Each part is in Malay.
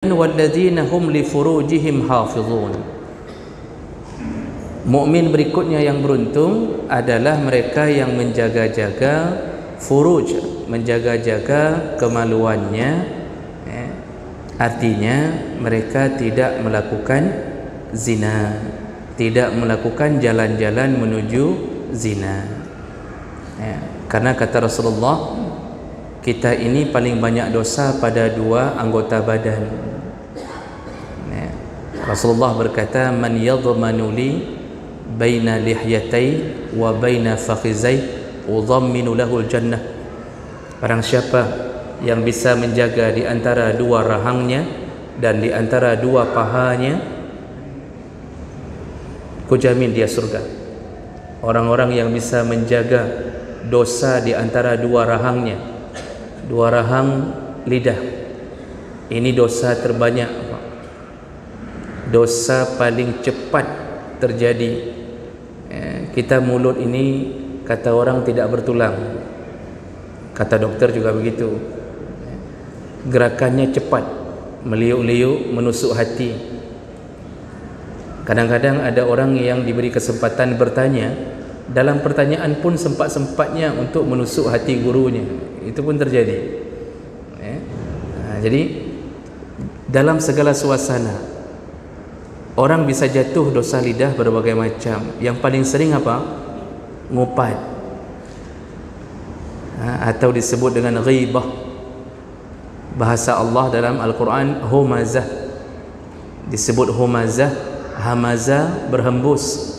walladzina hum li furujihim hafizun. Mukmin berikutnya yang beruntung adalah mereka yang menjaga-jaga furuj, menjaga-jaga kemaluannya. Artinya mereka tidak melakukan zina, tidak melakukan jalan-jalan menuju zina. Karena kata Rasulullah, kita ini paling banyak dosa pada dua anggota badan. Rasulullah berkata, man yadhmanu li baina lihyatai wa baina fakhizai udhamminu lahul jannah. Barang siapa yang bisa menjaga di antara dua rahangnya dan di antara dua pahanya, kujamin dia surga. Orang-orang yang bisa menjaga dosa di antara dua rahangnya, dua rahang lidah, ini dosa terbanyak, dosa paling cepat terjadi. Kita mulut ini kata orang tidak bertulang, kata dokter juga begitu. Gerakannya cepat, meliuk-liuk, menusuk hati. Kadang-kadang ada orang yang diberi kesempatan bertanya, dalam pertanyaan pun sempat-sempatnya untuk menusuk hati gurunya. Itu pun terjadi. Jadi dalam segala suasana orang bisa jatuh dosa lidah berbagai macam. Yang paling sering apa? Ngupat, atau disebut dengan ghibah. Bahasa Allah dalam Al-Quran humazah, disebut humazah, hamazah, berhembus.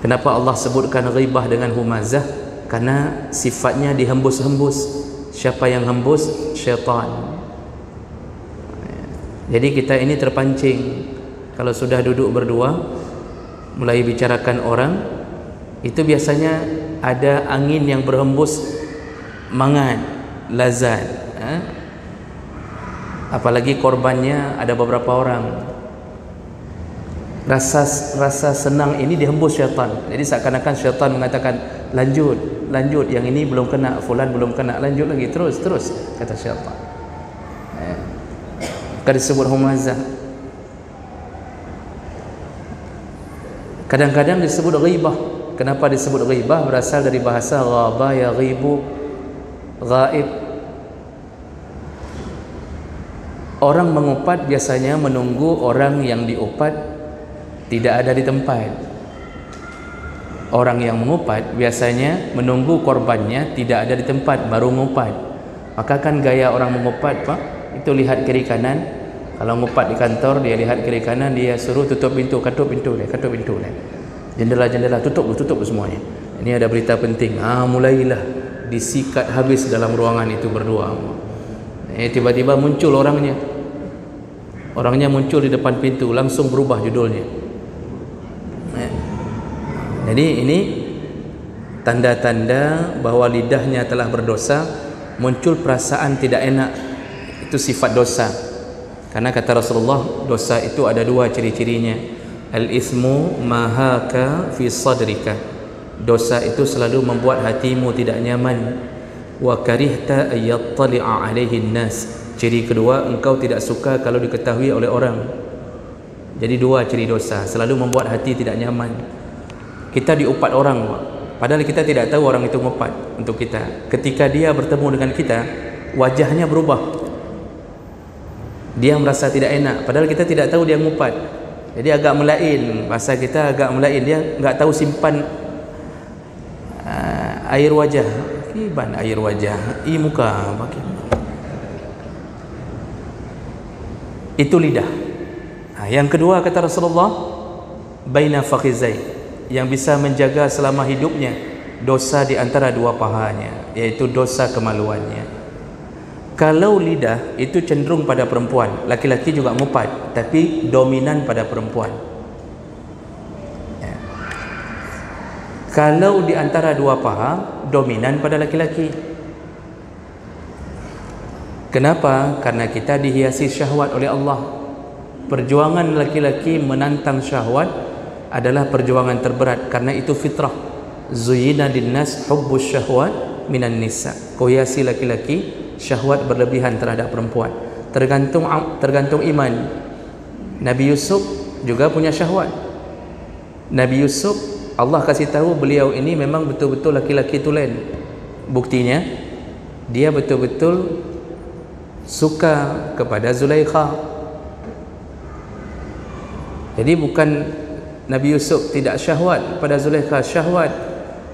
Kenapa Allah sebutkan ghibah dengan humazah? Karena sifatnya dihembus-hembus. Siapa yang hembus? Syaitan. Jadi kita ini terpancing. Kalau sudah duduk berdua mulai bicarakan orang, itu biasanya ada angin yang berhembus, mangat, lazat. Apalagi korbannya ada beberapa orang. Rasa senang ini dihembus syaitan. Jadi seakan-akan syaitan mengatakan, lanjut, yang ini belum kena, fulan belum kena, lanjut lagi, terus, kata syaitan. Disebut humazah. Kadang-kadang disebut ghibah. Kenapa disebut ghibah? Berasal dari bahasa ghaba yaghibu, ghaib. Orang mengupat biasanya menunggu orang yang diupat tidak ada di tempat. Orang yang mengupat biasanya menunggu korbannya tidak ada di tempat baru mengupat. Maka kan gaya orang mengupat, Pak, itu lihat kiri kanan. Kalau ngupat di kantor, dia lihat kiri kanan, dia suruh tutup pintu, katup pintu. Jendela-jendela tutup semuanya. Ini ada berita penting. Mulailah disikat habis dalam ruangan itu berdua. Tiba-tiba muncul orangnya. Orangnya muncul di depan pintu, langsung berubah judulnya. Jadi ini tanda-tanda bahwa lidahnya telah berdosa, muncul perasaan tidak enak. Itu sifat dosa. Karena kata Rasulullah, dosa itu ada dua ciri-cirinya. Al-ithmu mahaka fi sadrika. Dosa itu selalu membuat hatimu tidak nyaman. Wa karihta ayyattali'a alaihi nas. Ciri kedua, engkau tidak suka kalau diketahui oleh orang. Jadi dua ciri dosa, selalu membuat hati tidak nyaman. Kita diupat orang, padahal kita tidak tahu orang itu mengupat untuk kita. Ketika dia bertemu dengan kita, wajahnya berubah. Dia merasa tidak enak, padahal kita tidak tahu dia mengupat. Jadi agak melain, bahasa kita agak melain. Dia enggak tahu simpan air wajah, kiban air wajah, muka pakai. Itu lidah. Yang kedua kata Rasulullah, baina fakhizai, yang bisa menjaga selama hidupnya dosa di antara dua pahanya, yaitu dosa kemaluannya. Kalau lidah itu cenderung pada perempuan, laki-laki juga ngupat, tapi dominan pada perempuan. Kalau di antara dua paha, dominan pada laki-laki. Kenapa? Karena kita dihiasi syahwat oleh Allah. Perjuangan laki-laki menantang syahwat adalah perjuangan terberat, karena itu fitrah. Zuyyina linnas hubbus syahwat minan nisa. Hiasi laki-laki syahwat berlebihan terhadap perempuan. tergantung iman. Nabi Yusuf juga punya syahwat. Nabi Yusuf, Allah kasih tahu beliau ini memang betul-betul laki-laki tulen. Buktinya dia betul-betul suka kepada Zulaikha. Jadi bukan Nabi Yusuf tidak syahwat pada Zulaikha, syahwat.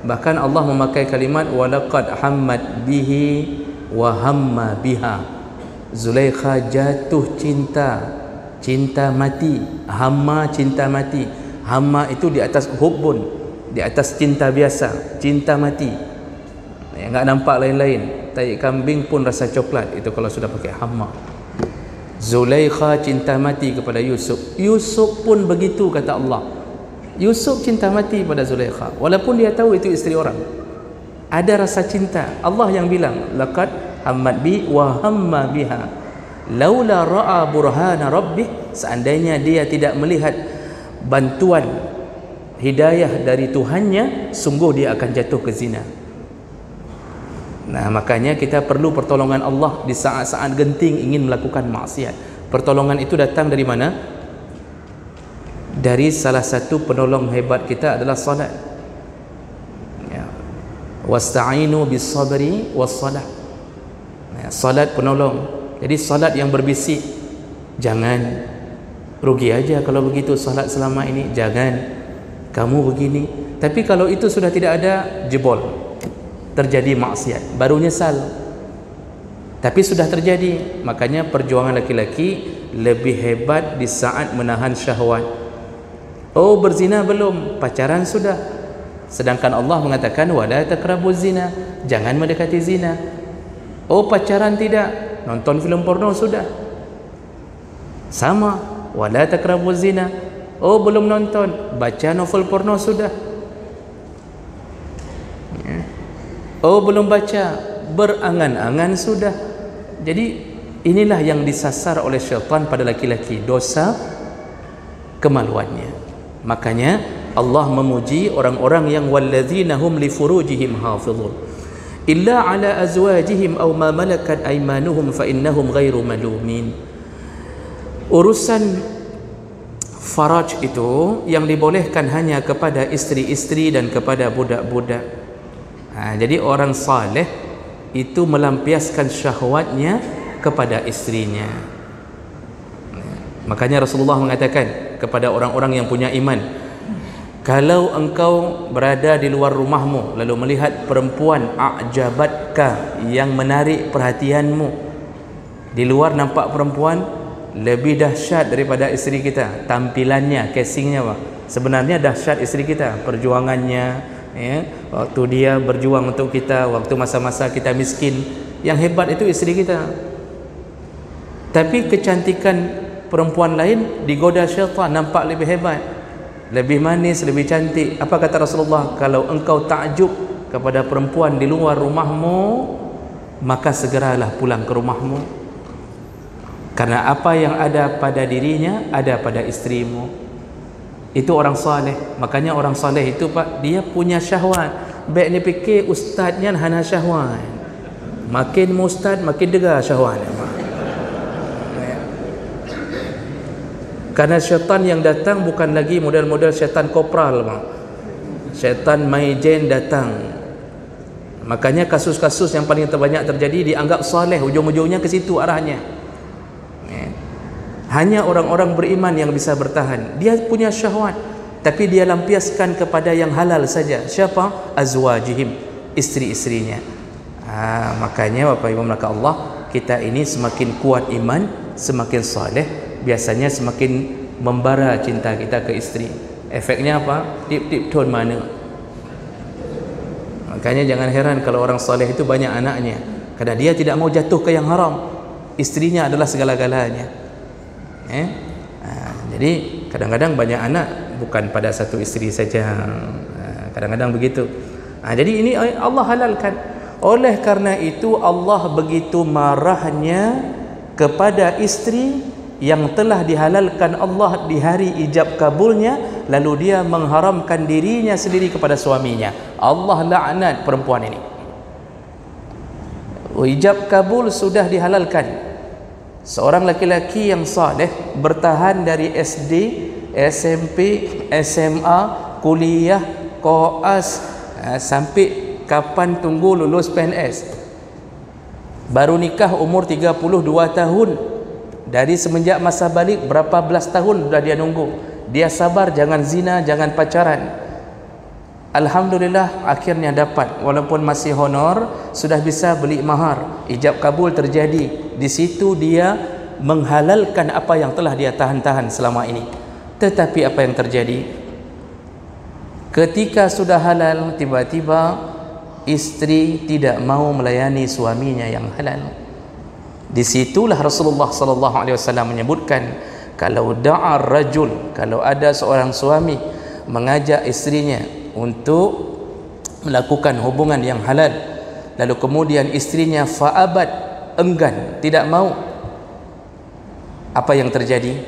Bahkan Allah memakai kalimat walaqad hammat bihi wa hamma biha. Zulaikha jatuh cinta mati. Hamma, cinta mati. Hamma itu di atas hubbun, di atas cinta biasa, cinta mati. Enggak nampak lain-lain. Tai kambing pun rasa coklat itu kalau sudah pakai hamma. Zulaikha cinta mati kepada Yusuf. Yusuf pun begitu kata Allah. Yusuf cinta mati pada Zulaikha walaupun dia tahu itu isteri orang. Ada rasa cinta. Allah yang bilang laqad hammat bi wa hamma biha laula ra'a burhana rabbih, seandainya dia tidak melihat bantuan hidayah dari Tuhannya, sungguh dia akan jatuh ke zina. Nah, makanya kita perlu pertolongan Allah di saat-saat genting ingin melakukan maksiat. Pertolongan itu datang dari mana? Dari salah satu penolong hebat kita adalah salat. Ya. Wasta'inu bis sabri was salah. Ya, salat penolong. Jadi salat yang berbisik, jangan rugi aja kalau begitu salat selama ini, jangan kamu begini. Tapi kalau itu sudah tidak ada, jebol, terjadi maksiat, baru nyesal. Tapi sudah terjadi. Makanya perjuangan laki-laki lebih hebat di saat menahan syahwat. Oh, berzina belum, pacaran sudah. Sedangkan Allah mengatakan wala taqrabuz zina, jangan mendekati zina. Oh, pacaran tidak, nonton filem porno sudah. Sama, wala taqrabuz zina. Oh, belum nonton, baca novel porno sudah. Oh, belum baca, berangan-angan sudah. Jadi inilah yang disasar oleh syaitan pada laki-laki, dosa kemaluannya. Makanya Allah memuji orang-orang yang walladzina hum li furujihim hafizun illa ala azwajihim aw ma malakat aymanuhum fa innahum ghairu malumin. Urusan faraj itu yang dibolehkan hanya kepada isteri-isteri dan kepada budak-budak. Jadi orang saleh itu melampiaskan syahwatnya kepada istrinya. Makanya Rasulullah mengatakan kepada orang-orang yang punya iman, kalau engkau berada di luar rumahmu lalu melihat perempuan a'jabatka yang menarik perhatianmu, di luar nampak perempuan lebih dahsyat daripada isteri kita, tampilannya, casingnya Pak. Sebenarnya dahsyat isteri kita, perjuangannya, ya, waktu dia berjuang untuk kita, waktu masa-masa kita miskin, yang hebat itu isteri kita. Tapi kecantikan perempuan lain digoda syaitan, nampak lebih hebat, lebih manis, lebih cantik. Apa kata Rasulullah? Kalau engkau takjub kepada perempuan di luar rumahmu, maka segeralah pulang ke rumahmu, karena apa yang ada pada dirinya ada pada istrimu. Itu orang saleh. Makanya orang saleh itu Pak, dia punya syahwat. Baik ni fikir ustaznya hana syahwat, makin ustaz makin degar syahwatnya Pak. Karena syaitan yang datang bukan lagi model-model syaitan kopral Pak. Syaitan maijen datang. Makanya kasus-kasus yang paling terbanyak terjadi dianggap saleh, ujung-ujungnya ke situ arahnya. Hanya orang-orang beriman yang bisa bertahan. Dia punya syahwat, tapi dia lampiaskan kepada yang halal saja. Siapa? Azwajihim, isteri-isterinya. Makanya Bapak Ibu maka Allah, kita ini semakin kuat iman, semakin saleh, biasanya semakin membara cinta kita ke isteri. Efeknya apa? Tip-tip tone mana. Makanya jangan heran kalau orang saleh itu banyak anaknya, karena dia tidak mau jatuh ke yang haram. Istrinya adalah segala-galanya. Jadi kadang-kadang banyak anak bukan pada satu isteri saja, kadang-kadang begitu. Jadi ini Allah halalkan. Oleh karena itu Allah begitu marahnya kepada istri yang telah dihalalkan Allah di hari ijab kabulnya, lalu dia mengharamkan dirinya sendiri kepada suaminya. Allah laknat perempuan ini. Ijab kabul sudah dihalalkan, Seorang laki-laki yang saleh bertahan dari SD, SMP, SMA, kuliah, koas, sampai kapan tunggu lulus PNS. Baru nikah umur 32 tahun. Dari semenjak masa balik berapa belas tahun sudah dia nunggu. Dia sabar, jangan zina, jangan pacaran. Alhamdulillah akhirnya dapat, walaupun masih honor, sudah bisa beli mahar, ijab kabul terjadi. Di situ dia menghalalkan apa yang telah dia tahan-tahan selama ini. Tetapi apa yang terjadi? Ketika sudah halal, tiba-tiba istri tidak mau melayani suaminya yang halal. Disitulah Rasulullah sallallahu alaihi wasallam menyebutkan, kalau da'a rajul, kalau ada seorang suami mengajak istrinya untuk melakukan hubungan yang halal, lalu kemudian istrinya fa'abad, enggan, tidak mau, apa yang terjadi?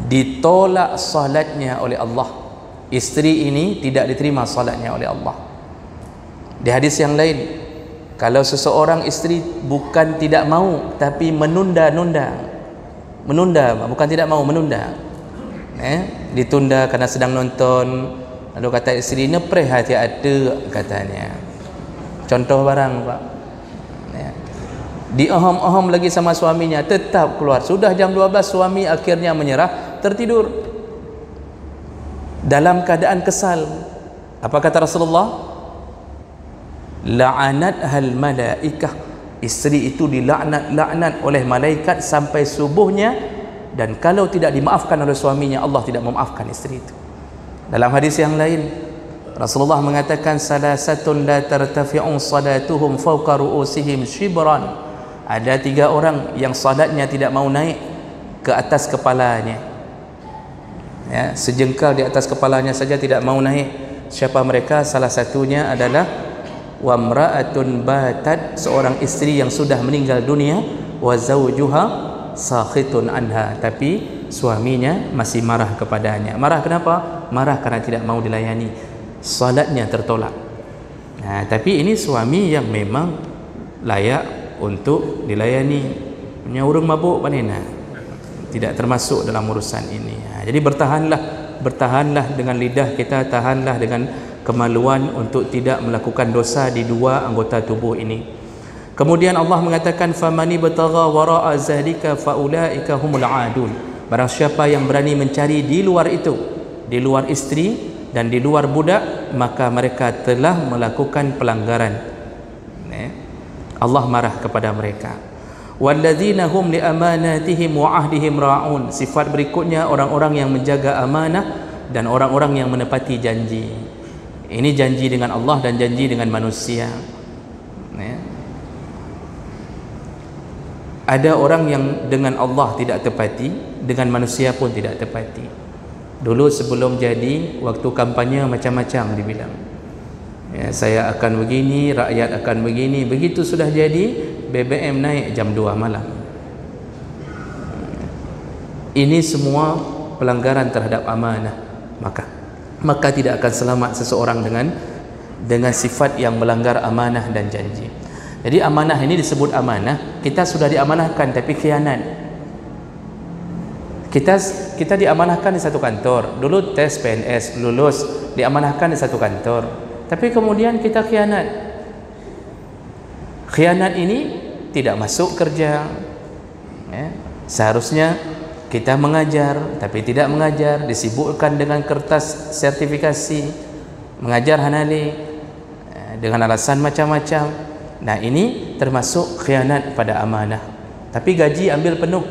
Ditolak salatnya oleh Allah. Istri ini tidak diterima salatnya oleh Allah. Di hadis yang lain, kalau seseorang istri bukan tidak mau tapi menunda-nunda, bukan tidak mau, menunda, ditunda kerana sedang nonton, lalu kata isteri, nepreh hati ada, katanya, contoh barang pak, diaham-aham lagi sama suaminya, tetap keluar. Sudah jam 12 suami akhirnya menyerah, tertidur dalam keadaan kesal. Apa kata Rasulullah? La'anathal malaikah, isteri itu dilaknat oleh malaikat sampai subuhnya, dan kalau tidak dimaafkan oleh suaminya, Allah tidak memaafkan isteri itu. Dalam hadis yang lain Rasulullah mengatakan, salasatun la tartafi'un salatuhum fawqa ru'usihim shibran. Ada 3 orang yang salatnya tidak mau naik ke atas kepalanya, sejengkal di atas kepalanya saja tidak mau naik. Siapa mereka? Salah satunya adalah wamra'atun batat, seorang istri yang sudah meninggal dunia, wa zawjuha sakhitun anha, tapi suaminya masih marah kepadanya. Marah kenapa? Marah karena tidak mau dilayani, salatnya tertolak. Tapi ini suami yang memang layak untuk dilayani, punya urung mabuk panina, tidak termasuk dalam urusan ini. Jadi bertahanlah dengan lidah kita, tahanlah dengan kemaluan untuk tidak melakukan dosa di 2 anggota tubuh ini. Kemudian Allah mengatakan, famani batagha wara'a zalika faulaika humul adun. Barang siapa yang berani mencari di luar itu, di luar istri dan di luar budak, maka mereka telah melakukan pelanggaran. Allah marah kepada mereka. Walladzina hum li amanatihim wa ahdihim ra'un. Sifat berikutnya orang-orang yang menjaga amanah dan orang-orang yang menepati janji. Ini janji dengan Allah dan janji dengan manusia. Ada orang yang dengan Allah tidak tepati, dengan manusia pun tidak tepati. Dulu sebelum jadi, waktu kampanye macam-macam dibilang, saya akan begini, rakyat akan begini. Begitu sudah jadi, BBM naik jam 2 malam. Ini semua pelanggaran terhadap amanah. Maka tidak akan selamat seseorang dengan sifat yang melanggar amanah dan janji. Jadi amanah ini disebut amanah. Kita sudah diamanahkan tapi khianat. Kita diamanahkan di satu kantor. Dulu tes PNS, lulus, diamanahkan di satu kantor. Tapi kemudian kita khianat. Khianat ini tidak masuk kerja. Seharusnya kita mengajar tapi tidak mengajar, disibukkan dengan kertas sertifikasi, mengajar hanali dengan alasan macam-macam. Nah, ini termasuk khianat pada amanah. Tapi gaji ambil penuh.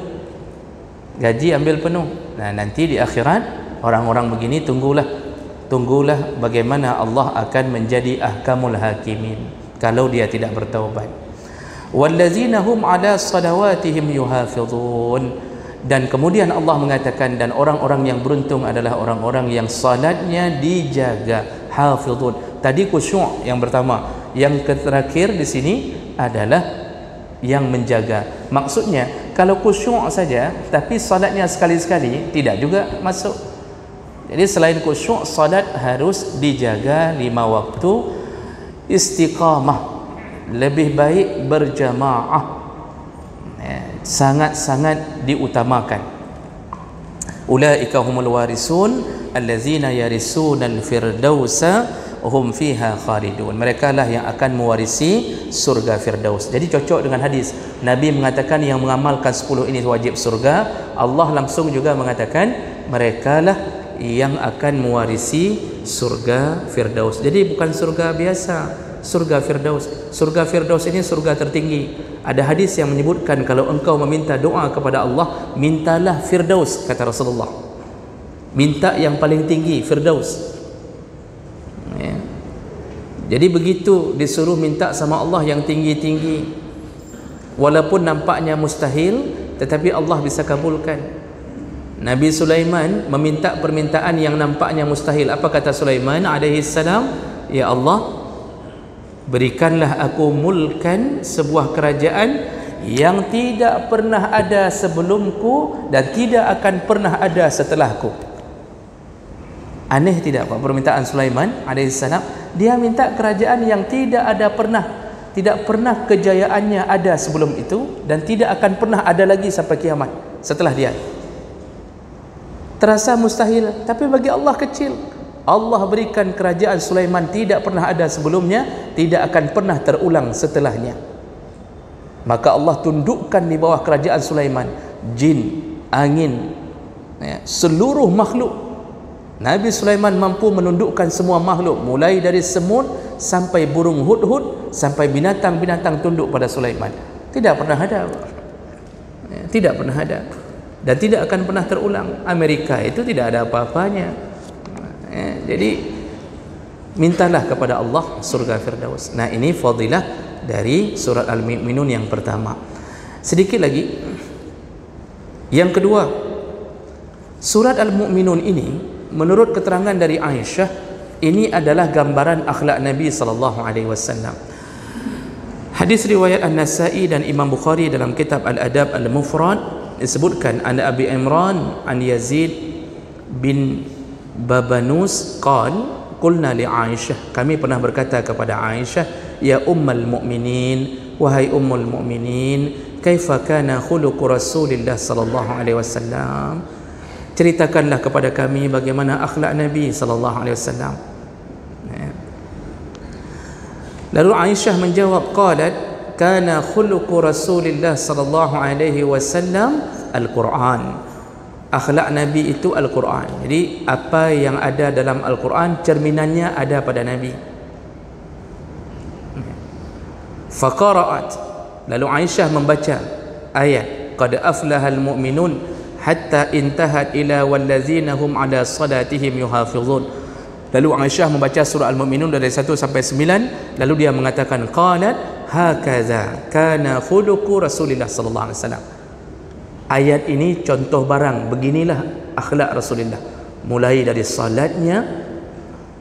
Nah, nanti di akhirat orang-orang begini tunggulah bagaimana Allah akan menjadi ahkamul hakimin kalau dia tidak bertaubat. Wallazina hum ala salawatihim yuhafizun. Dan kemudian Allah mengatakan, dan orang-orang yang beruntung adalah orang-orang yang salatnya dijaga, hafizun. Tadi khusyuk yang pertama, yang terakhir di sini adalah yang menjaga. Maksudnya kalau khusyuk saja tapi salatnya sekali-sekali tidak juga masuk. Jadi selain khusyuk, salat harus dijaga 5 waktu, istiqamah, lebih baik berjamaah. sangat-sangat diutamakan. Ulaika humul warisun allazina yarisunal firdausa hum fiha khalidun. Mereka lah yang akan mewarisi surga Firdaus. Jadi cocok dengan hadis. Nabi mengatakan yang mengamalkan 10 ini wajib surga. Allah langsung juga mengatakan mereka lah yang akan mewarisi surga Firdaus. Jadi bukan surga biasa, surga Firdaus. Surga Firdaus ini surga tertinggi. Ada hadis yang menyebutkan kalau engkau meminta doa kepada Allah, mintalah Firdaus, kata Rasulullah. Minta yang paling tinggi, Firdaus. Ya. Jadi begitu disuruh minta sama Allah yang tinggi-tinggi, walaupun nampaknya mustahil, tetapi Allah bisa kabulkan. Nabi Sulaiman meminta permintaan yang nampaknya mustahil. Apa kata Sulaiman alaihi salam? Ya Allah, berikanlah aku mulkan sebuah kerajaan yang tidak pernah ada sebelumku dan tidak akan pernah ada setelahku. Aneh tidak Pak permintaan Sulaiman alaihissalam? Dia minta kerajaan yang tidak pernah kejayaannya ada sebelum itu dan tidak akan pernah ada lagi sampai kiamat setelah dia. Terasa mustahil, tapi bagi Allah kecil. Allah berikan kerajaan Sulaiman tidak pernah ada sebelumnya, tidak akan pernah terulang setelahnya. Maka Allah tundukkan di bawah kerajaan Sulaiman jin, angin, ya, seluruh makhluk. Nabi Sulaiman mampu menundukkan semua makhluk, mulai dari semut sampai burung hudhud, sampai binatang-binatang tunduk pada Sulaiman. Tidak pernah ada, ya, tidak pernah ada, dan tidak akan pernah terulang. Amerika itu tidak ada apa-apanya. Jadi mintalah kepada Allah surga Firdaus. Nah, ini fadilah dari surat Al-Mu'minun yang pertama. Sedikit lagi, yang kedua, surat Al-Mu'minun ini menurut keterangan dari Aisyah, ini adalah gambaran akhlak Nabi sallallahu alaihi wasallam. Hadis riwayat An-Nasa'i dan Imam Bukhari dalam kitab Al-Adab Al-Mufrad disebutkan an Abi Imran an Yazid bin Babanus qulna li Aisyah, kami pernah berkata kepada Aisyah, ya ummul mu'minin, wahai ummul mu'minin, kaifa kana khuluqu Rasulillah sallallahu alaihi wasallam, ceritakanlah kepada kami bagaimana akhlak Nabi sallallahu alaihi wasallam. Lalu Aisyah menjawab, qalat kana khuluqu Rasulillah sallallahu alaihi wasallam al-Quran. Akhlak Nabi itu Al-Quran. Jadi apa yang ada dalam Al-Quran, cerminannya ada pada Nabi. Faqara'at, lalu Aisyah membaca ayat qad aflahal mu'minun hatta intahat ila wallazina hum ala salatihim yuhafizun. Lalu Aisyah membaca surah Al-Mu'minun dari 1 sampai 9, lalu dia mengatakan qalat hakaza kana khuluqu Rasulillah sallallahu alaihi wasallam. Ayat ini contoh barang, beginilah akhlak Rasulullah. Mulai dari salatnya,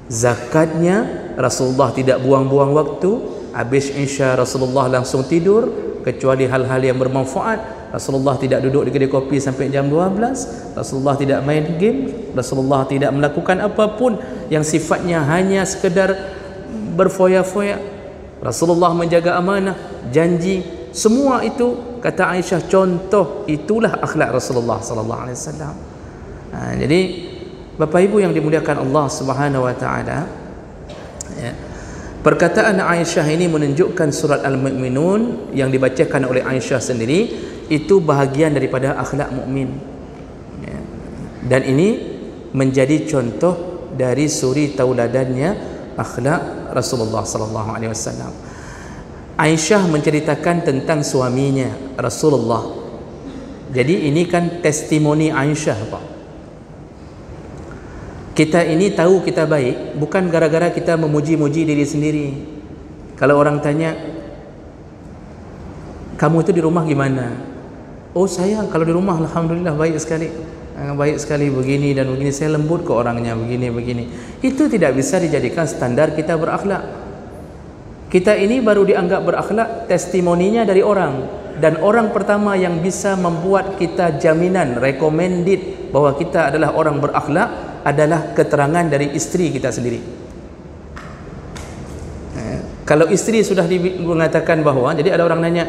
zakatnya, Rasulullah tidak buang-buang waktu. Habis Isya Rasulullah langsung tidur, kecuali hal-hal yang bermanfaat. Rasulullah tidak duduk di kedai kopi sampai jam 12. Rasulullah tidak main game. Rasulullah tidak melakukan apapun yang sifatnya hanya sekedar berfoya-foya. Rasulullah menjaga amanah, janji. Semua itu kata Aisyah contoh, itulah akhlak Rasulullah sallallahu alaihi wasallam. Jadi Bapak Ibu yang dimuliakan Allah Subhanahu wa taala, ya, perkataan Aisyah ini menunjukkan surat Al-Mu'minun yang dibacakan oleh Aisyah sendiri itu bahagian daripada akhlak mukmin. Ya. Dan ini menjadi contoh dari suri tauladannya akhlak Rasulullah sallallahu alaihi wasallam. Aisyah menceritakan tentang suaminya Rasulullah. Jadi ini kan testimoni Aisyah, Pak. Kita ini tahu kita baik bukan gara-gara kita memuji-muji diri sendiri. Kalau orang tanya, kamu itu di rumah gimana? Oh saya kalau di rumah alhamdulillah baik sekali. Baik sekali begini dan begini, saya lembut ke orangnya begini. Itu tidak bisa dijadikan standar kita berakhlak. Kita ini baru dianggap berakhlak testimoninya dari orang, dan orang pertama yang bisa membuat kita jaminan recommended bahwa kita adalah orang berakhlak adalah keterangan dari istri kita sendiri. Kalau istri sudah mengatakan bahwa, jadi ada orang nanya,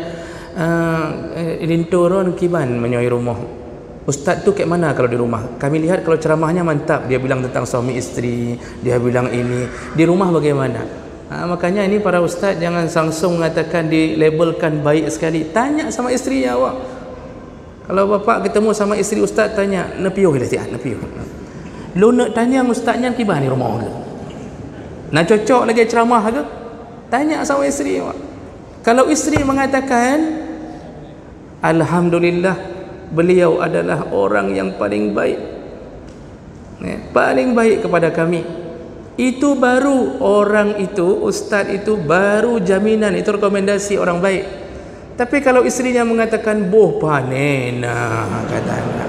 Linturun kiban menyoi rumah. Ustaz tu kat mana kalau di rumah? Kami lihat kalau ceramahnya mantap, dia bilang tentang suami isteri, dia bilang ini. Di rumah bagaimana? Makanya ini para ustaz jangan langsung mengatakan dilabelkan baik sekali. Tanya sama isteri awak. Kalau bapak ketemu sama isteri ustaz, tanya nepiuh dah tiap nepiuh. Lu nak tanya ustaznya kiban di rumah ke? Nak cocok lagi ceramah ke? Tanya sama isteri awak. Kalau isteri mengatakan alhamdulillah beliau adalah orang yang paling baik, paling baik kepada kami, itu baru orang itu, ustaz itu baru jaminan, itu rekomendasi orang baik. Tapi kalau isterinya mengatakan boh panena, katanya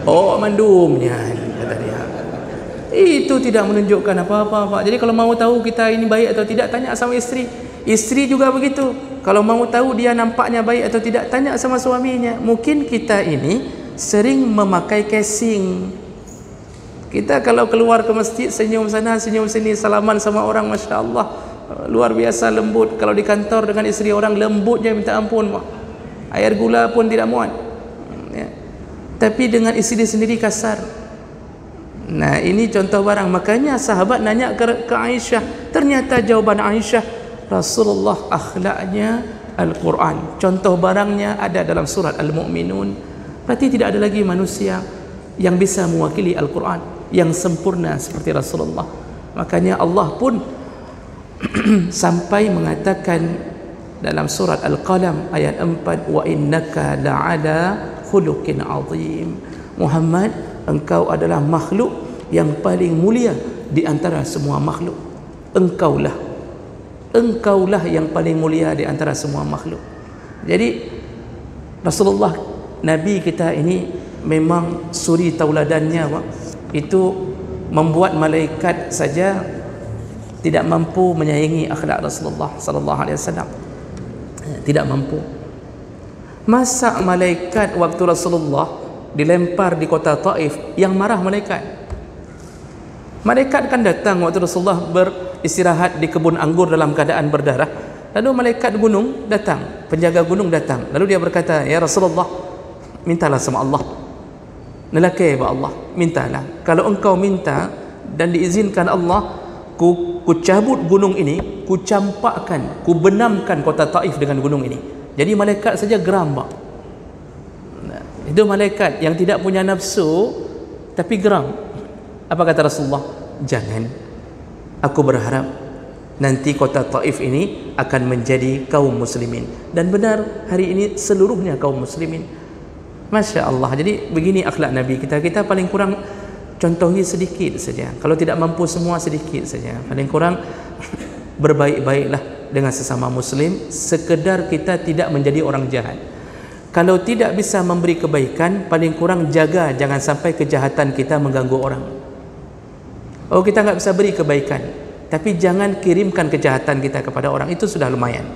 oh mandumnya, kata dia, itu tidak menunjukkan apa-apa, Pak. Jadi kalau mau tahu kita ini baik atau tidak, tanya sama isteri. Isteri juga begitu. Kalau mau tahu dia nampaknya baik atau tidak, tanya sama suaminya. Mungkin kita ini sering memakai casing. Kita kalau keluar ke masjid, senyum sana, senyum sini, salaman sama orang, Masya Allah, luar biasa lembut. Kalau di kantor dengan isteri orang, lembutnya minta ampun, Pak. Air gula pun tidak muat, ya. Tapi dengan isteri sendiri kasar. Nah, ini contoh barang. Makanya sahabat nanya ke Aisyah. Ternyata jawaban Aisyah, Rasulullah akhlaknya Al-Quran. Contoh barangnya ada dalam surat Al-Mu'minun. Berarti tidak ada lagi manusia yang bisa mewakili Al-Quran yang sempurna seperti Rasulullah. Makanya Allah pun sampai mengatakan dalam surat Al-Qalam ayat 4, wa innaka la'ala khuluqin azim. Muhammad, engkau adalah makhluk yang paling mulia di antara semua makhluk. Engkaulah yang paling mulia di antara semua makhluk. Jadi Rasulullah Nabi kita ini memang suri tauladannya, Pak. Itu membuat malaikat saja tidak mampu menyayangi akhlak Rasulullah sallallahu alaihi wasallam. Tidak mampu. Masa malaikat waktu Rasulullah dilempar di kota Taif, yang marah malaikat. Malaikat kan datang waktu Rasulullah beristirahat di kebun anggur dalam keadaan berdarah. Lalu malaikat gunung datang, penjaga gunung datang. Lalu dia berkata, ya Rasulullah, mintalah sama Allah. Nelaki ba Allah, mintalah. Kalau engkau minta dan diizinkan Allah, ku cabut gunung ini, ku campakkan, ku benamkan kota Taif dengan gunung ini. Jadi malaikat saja geram, Pak. Nah, itu malaikat yang tidak punya nafsu tapi geram. Apa kata Rasulullah? Jangan. Aku berharap nanti kota Taif ini akan menjadi kaum muslimin. Dan benar, hari ini seluruhnya kaum muslimin. Masya Allah. Jadi begini akhlak Nabi kita. Kita paling kurang contohi sedikit saja. Kalau tidak mampu semua, sedikit saja. Paling kurang berbaik-baiklah dengan sesama muslim, sekedar kita tidak menjadi orang jahat. Kalau tidak bisa memberi kebaikan, paling kurang jaga jangan sampai kejahatan kita mengganggu orang. Oh, kita nggak bisa beri kebaikan, tapi jangan kirimkan kejahatan kita kepada orang, itu sudah lumayan.